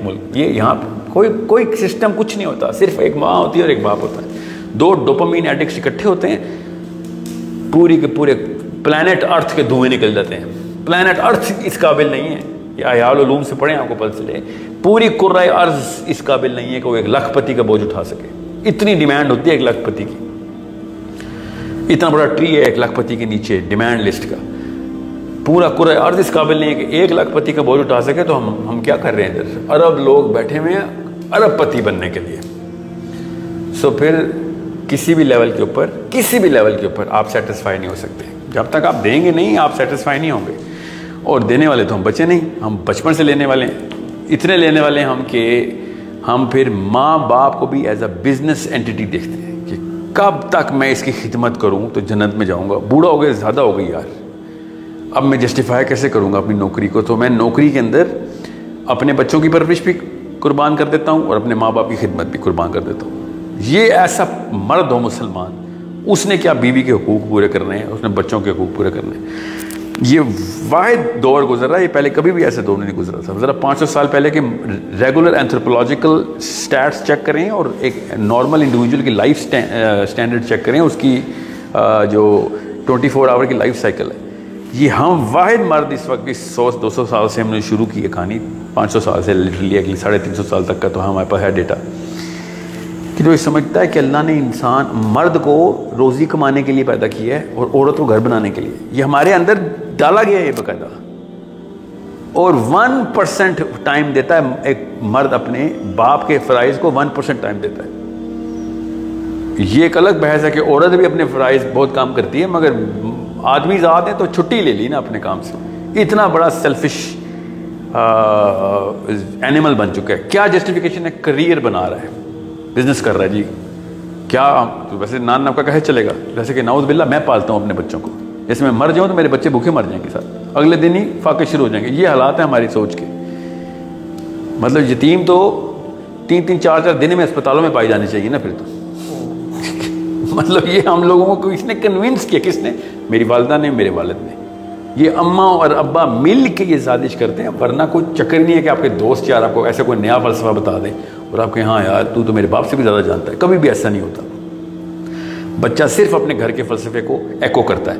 मुल्क। ये यहाँ कोई सिस्टम कुछ नहीं होता, सिर्फ एक माँ होती है और एक बाप होता है। 2 डोपामीन एडिक्ट्स इकट्ठे होते हैं, पूरी के पूरे प्लैनेट अर्थ के धुएं निकल जाते हैं। प्लैनेट अर्थ इस काबिल नहीं है, या अयाल उलूम से पढ़ें, आपको पता चले पूरी कुर्राए अर्ज इस काबिल नहीं है कि वो 1 लखपति का बोझ उठा सके। इतनी डिमांड होती है 1 लखपति की। इतना बड़ा ट्री है 1 लखपति के नीचे डिमांड लिस्ट का। पूरा कुर्राए अर्ज इस काबिल नहीं है कि 1 लखपति का बोझ उठा सके। तो हम क्या कर रहे हैं इधर? अरब लोग बैठे हुए हैं अरबपति बनने के लिए। सो फिर किसी भी लेवल के ऊपर आप सेटिस्फाई नहीं हो सकते। जब तक आप देंगे नहीं, आप सेटिस्फाई नहीं होंगे। और देने वाले तो हम बचे नहीं, हम बचपन से लेने वाले हैं, इतने लेने वाले हैं हम कि हम फिर माँ बाप को भी एज अ बिजनेस एंटिटी देखते हैं कि कब तक मैं इसकी खिदमत करूँ तो जन्नत में जाऊँगा। बूढ़ा हो गया, ज़्यादा हो गई यार, अब मैं जस्टिफाई कैसे करूँगा अपनी नौकरी को? तो मैं नौकरी के अंदर अपने बच्चों की परवरिश भी कुर्बान कर देता हूँ और अपने माँ बाप की खिदमत भी कुर्बान कर देता हूँ। ये ऐसा मर्द हो मुसलमान, उसने क्या बीवी के हुकूक पूरे करने हैं, उसने बच्चों के हुकूक पूरे करने हैं। ये वाहिद दौर गुजर रहा है, ये पहले कभी भी ऐसे दौर नहीं गुजरा था। ज़रा 500 साल पहले के रेगुलर एंथ्रोपोलॉजिकल स्टैट्स चेक करें और एक नॉर्मल इंडिविजुअल की लाइफ स्टैंडर्ड चेक करें, उसकी जो 24 आवर की लाइफ साइकिल है। ये हम वाहिद मर्द इस वक्त 100-200 साल से हमने शुरू की है कहानी, 500 साल से लिटरली अगली 350 साल तक का तो हमारे पास है डेटा, कि जो ये समझता है कि अल्लाह ने इंसान मर्द को रोज़ी कमाने के लिए पैदा किया है और औरत को घर बनाने के लिए। ये हमारे अंदर डाला गया है बाकायदा। और 1% टाइम देता है एक मर्द अपने बाप के फ़राइज़ को, 1% टाइम देता है। ये एक अलग बहस है कि औरत भी अपने फ़राइज़ बहुत काम करती है, मगर आदमी ज़ात है तो छुट्टी ले ली ना अपने काम से। इतना बड़ा सेल्फिश एनिमल बन चुका है। क्या जस्टिफिकेशन है? करियर बना रहा है, बिजनेस कर रहा है जी। क्या तो वैसे नान का कहे चलेगा, जैसे कि नाउज़ बिल्ला मैं पालता हूँ अपने बच्चों को, जैसे मैं मर जाऊँ तो मेरे बच्चे भूखे मर जाएंगे, साथ अगले दिन ही फाके शुरू हो जाएंगे। ये हालात है हमारी सोच के। मतलब यतीम तो 3-3, 4-4 दिन में अस्पतालों में पाई जानी चाहिए ना फिर तो। मतलब ये हम लोगों को किसने कन्विंस किया? किसने? मेरी वालिदा ने, मेरे वालिद ने। ये अम्मा और अब्बा मिल के ये साजिश करते हैं, वरना कोई चक्कर नहीं है कि आपके दोस्त यार आपको ऐसा कोई नया फ़लसफ़ा बता दें और आपके हाँ यार तू तो मेरे बाप से भी ज़्यादा जानता है। कभी भी ऐसा नहीं होता। बच्चा सिर्फ अपने घर के फ़लसफ़े को एको करता है।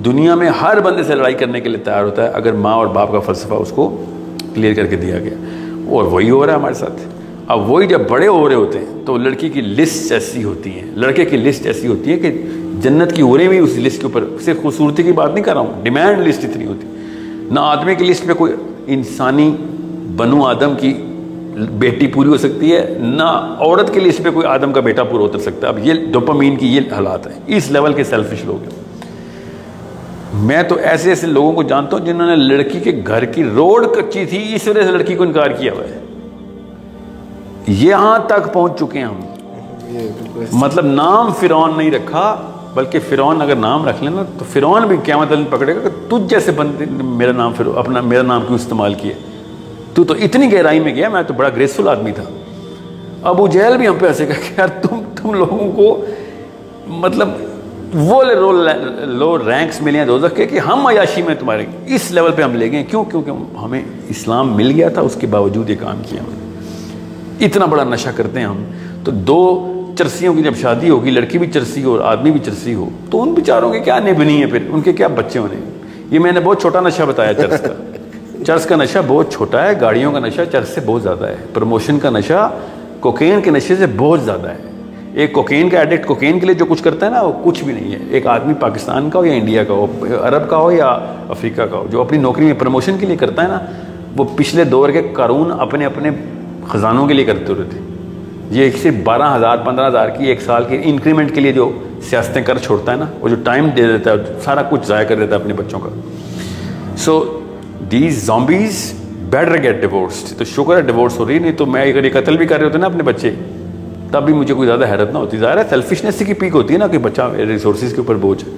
दुनिया में हर बंदे से लड़ाई करने के लिए तैयार होता है अगर माँ और बाप का फ़लसफ़ा उसको क्लियर करके दिया गया। और वही हो रहा है हमारे साथ। अब वही जब बड़े हो रहे होते हैं तो लड़की की लिस्ट ऐसी होती है, लड़के की लिस्ट ऐसी होती है कि जन्नत की औरें भी उस लिस्ट के ऊपर, सिर्फ खूबसूरती की बात नहीं कर रहा हूँ, डिमांड लिस्ट इतनी होती। ना आदमी की लिस्ट में कोई इंसानी बनु आदम की बेटी पूरी हो सकती है, ना औरत की लिस्ट पे कोई आदम का बेटा पूरा उतर सकता है। अब ये डोपामीन की ये हालात है, इस लेवल के सेल्फिश लोग हैं। मैं तो ऐसे ऐसे लोगों को जानता हूँ जिन्होंने लड़की के घर की रोड कच्ची थी, इस वजह से लड़की को इनकार किया हुआ है। यहां तक पहुंच चुके हैं हम। मतलब नाम फिरौन नहीं रखा, बल्कि फिरौन अगर नाम रख लेना तो फिरौन भी क़यामत दिन पकड़ेगा कि तुझ जैसे बंदे मेरा नाम फिर अपना मेरा नाम क्यों इस्तेमाल किया? तू तो इतनी गहराई में गया, मैं तो बड़ा ग्रेसफुल आदमी था। अबू जहल भी हम पे हंसेगा कि यार तुम लोगों को मतलब वो लो रैंक्स मिले हैं दोज़ख के कि हम अयाशी में तुम्हारे इस लेवल पे हम ले गए। क्यों? क्योंकि हमें इस्लाम मिल गया था, उसके बावजूद ये काम किया हमने। इतना बड़ा नशा करते हैं हम। तो 2 चरसियों की जब शादी होगी, लड़की भी चरसी हो और आदमी भी चरसी हो, तो उन बेचारों के क्या निभनी है फिर, उनके क्या बच्चे होने। ये मैंने बहुत छोटा नशा बताया चर्स का। चर्स का नशा बहुत छोटा है, गाड़ियों का नशा चर्स से बहुत ज़्यादा है, प्रमोशन का नशा कोकेन के नशे से बहुत ज़्यादा है। एक कोकेन का एडिक्ट कोकेन के लिए जो कुछ करता है ना, वो कुछ भी नहीं है। एक आदमी पाकिस्तान का हो या इंडिया का हो, अरब का हो या अफ्रीका का हो, जो अपनी नौकरी में प्रमोशन के लिए करता है ना, वो पिछले दौर के कानून अपने अपने ख़जानों के लिए करते हुए थे। ये सिर्फ 12,000 15,000 की एक साल के इंक्रीमेंट के लिए जो सियासतें कर छोड़ता है ना, वो जो टाइम दे देता है, सारा कुछ ज़ाया कर देता है अपने बच्चों का। So these zombies better gate divorced. तो शुक्र है डिवोर्स हो रही, नहीं तो मैं अगर ये कत्ल भी कर रहे होते ना अपने बच्चे, तब भी मुझे कोई ज़्यादा हैरत ना होती। ज़ाहिर है सेल्फिशनेस की पीक होती है ना कि बच्चा रिसोर्सेज के ऊपर बोझ है।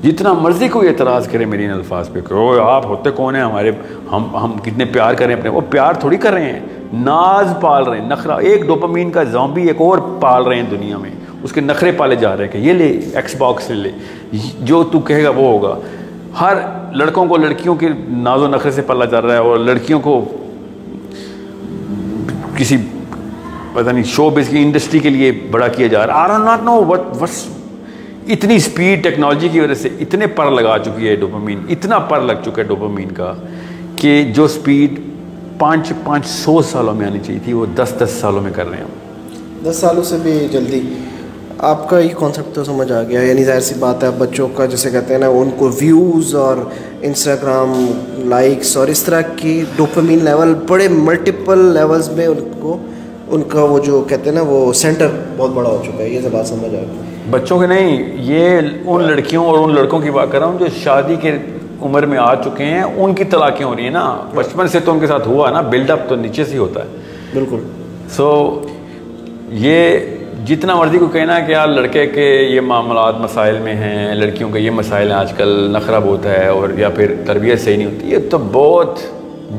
जितना मर्जी कोई एतराज़ करे मेरी इन अल्फाज पे कि ओ आप होते कौन है हमारे, हम कितने प्यार करें अपने, वो प्यार थोड़ी कर रहे हैं, नाज पाल रहे हैं, नखरा। एक डोपामीन का ज़ॉम्बी एक और पाल रहे हैं दुनिया में, उसके नखरे पाले जा रहे हैं कि ये ले एक्सबॉक्स ले, जो तू कहेगा वो होगा। हर लड़कों को लड़कियों के नाजो नखरे से पाला जा रहा है और लड़कियों को किसी पता नहीं शोबिज़ की इंडस्ट्री के लिए बड़ा किया जा रहा है। I don't not know what इतनी स्पीड टेक्नोलॉजी की वजह से इतने पर लगा चुकी है डोपामीन, इतना पर लग चुका है डोपामीन का कि जो स्पीड 500 सालों में आनी चाहिए थी वो 10 सालों में कर रहे हैं 10 सालों से भी जल्दी। आपका ये कॉन्सेप्ट तो समझ आ गया, यानी जाहिर सी बात है बच्चों का जैसे कहते हैं ना, उनको व्यूज़ और इंस्टाग्राम लाइक्स और इस तरह की डोपामीन लेवल बड़े मल्टीपल लेवल्स में उनका वो जो कहते हैं ना वो सेंटर बहुत बड़ा हो चुका है। ये सब बात समझ आ गई। बच्चों के नहीं, ये उन लड़कियों और उन लड़कों की बात कर रहा हूँ जो शादी के उम्र में आ चुके हैं, उनकी तलाक़ें हो रही हैं ना। बचपन से तो उनके साथ हुआ ना, बिल्डअप तो नीचे से ही होता है। बिल्कुल। सो ये जितना मर्जी को कहना है कि यार लड़के के ये मामलात मसाइल में हैं, लड़कियों के ये मसाइल हैं, आजकल नखरा बहुत है और या फिर तरबियत सही नहीं होती, ये तो बहुत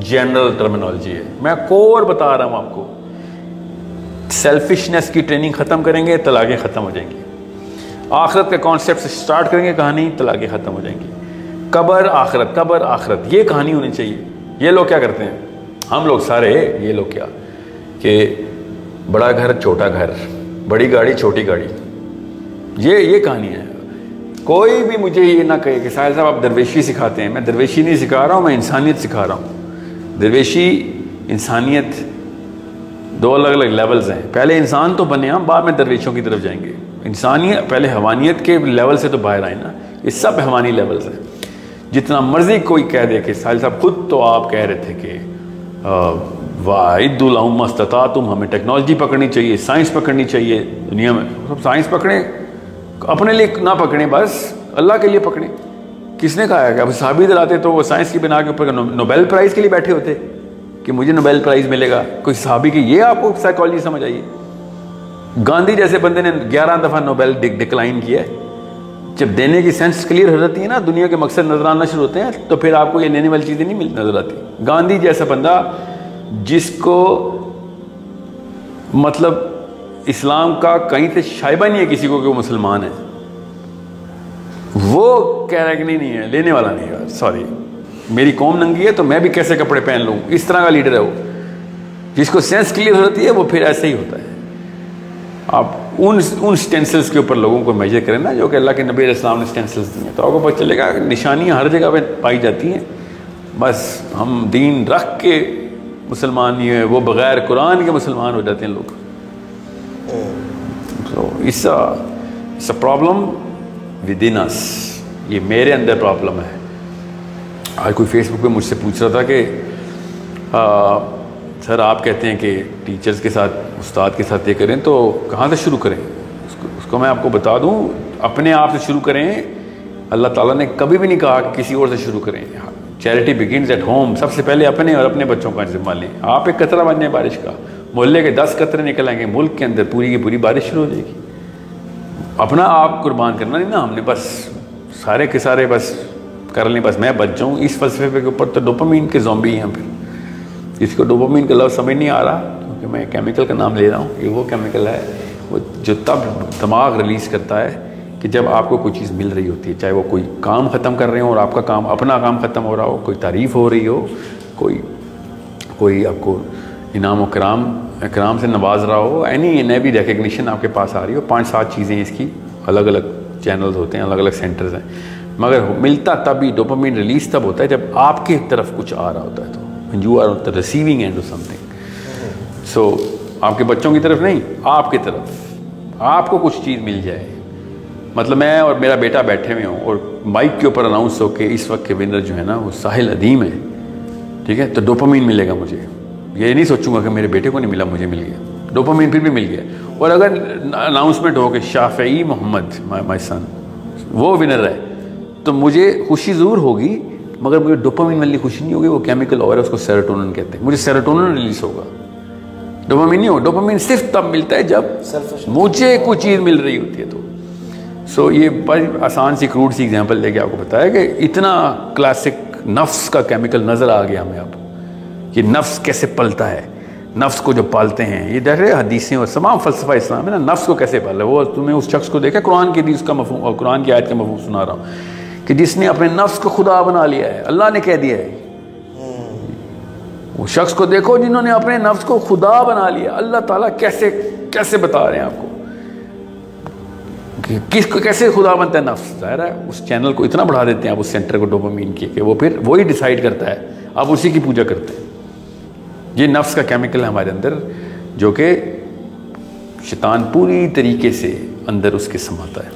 जनरल टर्मिनोलॉजी है। मैं कोर बता रहा हूँ आपको, सेल्फिशनेस की ट्रेनिंग ख़त्म करेंगे तलाक़ें ख़त्म हो जाएंगी। आखिरत के कॉन्सेप्ट से स्टार्ट करेंगे कहानी, तलाक़ें ख़त्म हो जाएंगी। कब्र आखिरत ये कहानी होनी चाहिए। ये लोग क्या करते हैं, हम लोग सारे, ये लोग क्या कि बड़ा घर छोटा घर, बड़ी गाड़ी छोटी गाड़ी, ये कहानी है। कोई भी मुझे ये ना कहे कि साहिल साहब आप दरवेशी सिखाते हैं। मैं दरवेशी नहीं सिखा रहा हूँ, मैं इंसानियत सिखा रहा हूँ। दरवेशी इंसानियत दो अलग अलग लेवल्स हैं। पहले इंसान तो बने हम, बाद में दरवेशों की तरफ जाएंगे। इंसानियत पहले हवानियत के लेवल से तो बाहर आए ना, ये सब हवानी लेवल्स हैं। जितना मर्जी कोई कह दे कि साहिल साहब खुद तो आप कह रहे थे कि वाहिदुल्लाहुम्मस्तता, तुम हमें टेक्नोलॉजी पकड़नी चाहिए, साइंस पकड़नी चाहिए दुनिया में। सब साइंस पकड़े, अपने लिए ना पकड़े, बस अल्लाह के लिए पकड़े। किसने कहा है कि अब साबित दिलाते तो वो साइंस की बिना के ऊपर नोबेल प्राइज़ के लिए बैठे होते कि मुझे नोबेल प्राइज़ मिलेगा कोई साहबी की। ये आपको साइकोलॉजी समझ आइए। गांधी जैसे बंदे ने 11 दफ़ा नोबेल डिक्लाइन किया है। जब देने की सेंस क्लियर हो जाती है ना, दुनिया के मकसद नजर आना शुरू होते हैं, तो फिर आपको ये लेने वाली चीज़ें नहीं नजर आती। गांधी जैसा बंदा जिसको मतलब इस्लाम का कहीं से शायबा नहीं है किसी को कि वो मुसलमान है, वो कह रहा है कि नहीं है, लेने वाला नहीं है। सॉरी, मेरी कौम नंगी है तो मैं भी कैसे कपड़े पहन लूँ, इस तरह का लीडर है वो। जिसको सेंस क्लियर हो जाती है वो फिर ऐसे ही होता है। आप उन स्टेंसिल्स के ऊपर लोगों को मेजर करें ना, जो कि अल्लाह के नबी अलैहिस्सलाम ने स्टेंसिल्स दी हैं, तो आपको पता चलेगा कि निशानियाँ हर जगह पे पाई जाती हैं। बस हम दीन रख के मुसलमान नहीं है, वो बग़ैर कुरान के मुसलमान हो जाते हैं लोग। तो it's a problem with in us, ये मेरे अंदर प्रॉब्लम है। आज कोई फेसबुक पे मुझसे पूछ रहा था कि सर आप कहते हैं कि टीचर्स के साथ, उस्ताद के साथ ये करें, तो कहाँ से शुरू करें? उसको मैं आपको बता दूं, अपने आप से शुरू करें। अल्लाह ताला ने कभी भी नहीं कहा कि किसी और से शुरू करें। Charity begins at home. सबसे पहले अपने और अपने बच्चों का जिम्मा लें। आप एक कतरा बन जाए बारिश का, मोहल्ले के 10 कतरे निकल आएंगे, मुल्क के अंदर पूरी की पूरी बारिश शुरू हो जाएगी। अपना आप कुर्बान करना नहीं ना हमने, बस सारे के सारे बस कर लें, बस मैं बच जाऊँ। इस फलसफे के ऊपर तो डोपामीन के ज़ॉम्बी हैं। फिर इसको डोपामीन का लफ्ज़ समझ नहीं आ रहा, क्योंकि मैं केमिकल का नाम ले रहा हूँ। ये वो केमिकल है वो जो तब दिमाग रिलीज़ करता है कि जब आपको कोई चीज़ मिल रही होती है, चाहे वो कोई काम ख़त्म कर रहे हो और आपका काम, अपना काम ख़त्म हो रहा हो, कोई तारीफ़ हो रही हो, कोई आपको इनाम कराम से नवाज रहा हो, एनी नई रिकग्निशन आपके पास आ रही हो। 5-7 चीज़ें इसकी अलग अलग चैनल्स होते हैं, अलग अलग सेंटर्स हैं, मगर मिलता तभी, डोपामीन रिलीज़ तब होता है जब आपके तरफ कुछ आ रहा होता है। तो you are on the receiving end of something. So आपके बच्चों की तरफ नहीं, आपकी तरफ आपको कुछ चीज़ मिल जाए। मतलब मैं और मेरा बेटा बैठे हुए हों और माइक के ऊपर अनाउंस हो के इस वक्त के विनर जो है ना वो साहिल अदीम है, ठीक है, तो डोपामीन मिलेगा मुझे। ये नहीं सोचूंगा कि मेरे बेटे को नहीं मिला, मुझे मिल गया, डोपामीन फिर भी मिल गया। और अगर अनाउंसमेंट हो कि शाफ़ई मोहम्मद माय सन वो विनर है, तो मुझे खुशी ज़रूर होगी, मगर मुझे डोपामीन वाली खुशी नहीं होगी। वो केमिकल और है, उसको सेरोटोनिन कहते हैं। मुझे सेरोटोनिन रिलीज होगा, डोपामीन नहीं होगा। डोपामीन सिर्फ तब मिलता है जब मुझे कोई चीज़ मिल रही होती है। तो सो ये बड़ी आसान सी क्रूड सी एग्जांपल लेके आपको बताया कि इतना क्लासिक नफ्स का केमिकल नज़र आ गया हमें अब, कि नफ्स कैसे पलता है, नफ्स को जो पालते हैं। ये देख रहे हदीसें और तमाम फ़लसफ़ा इस्लाम है ना, नफ्स को कैसे पाला। वो तुम्हें उस शख्स को देखा, कुरान की हदीस का मफ़हूम और कुरान की आयत का मफ़हूम सुना रहा हूँ, कि जिसने अपने नफ्स को खुदा बना लिया है। अल्लाह ने कह दिया है, वो शख्स को देखो जिन्होंने अपने नफ्स को खुदा बना लिया। अल्लाह ताला कैसे कैसे बता रहे हैं आपको कि किसको कैसे खुदा बनता है नफ्स। ज़ाहिर है उस चैनल को इतना बढ़ा देते हैं आप उस सेंटर को डोपामीन की कि वो फिर वही डिसाइड करता है, आप उसी की पूजा करते हैं। ये नफ्स का केमिकल है हमारे अंदर, जो कि शैतान पूरी तरीके से अंदर उसके समाता है।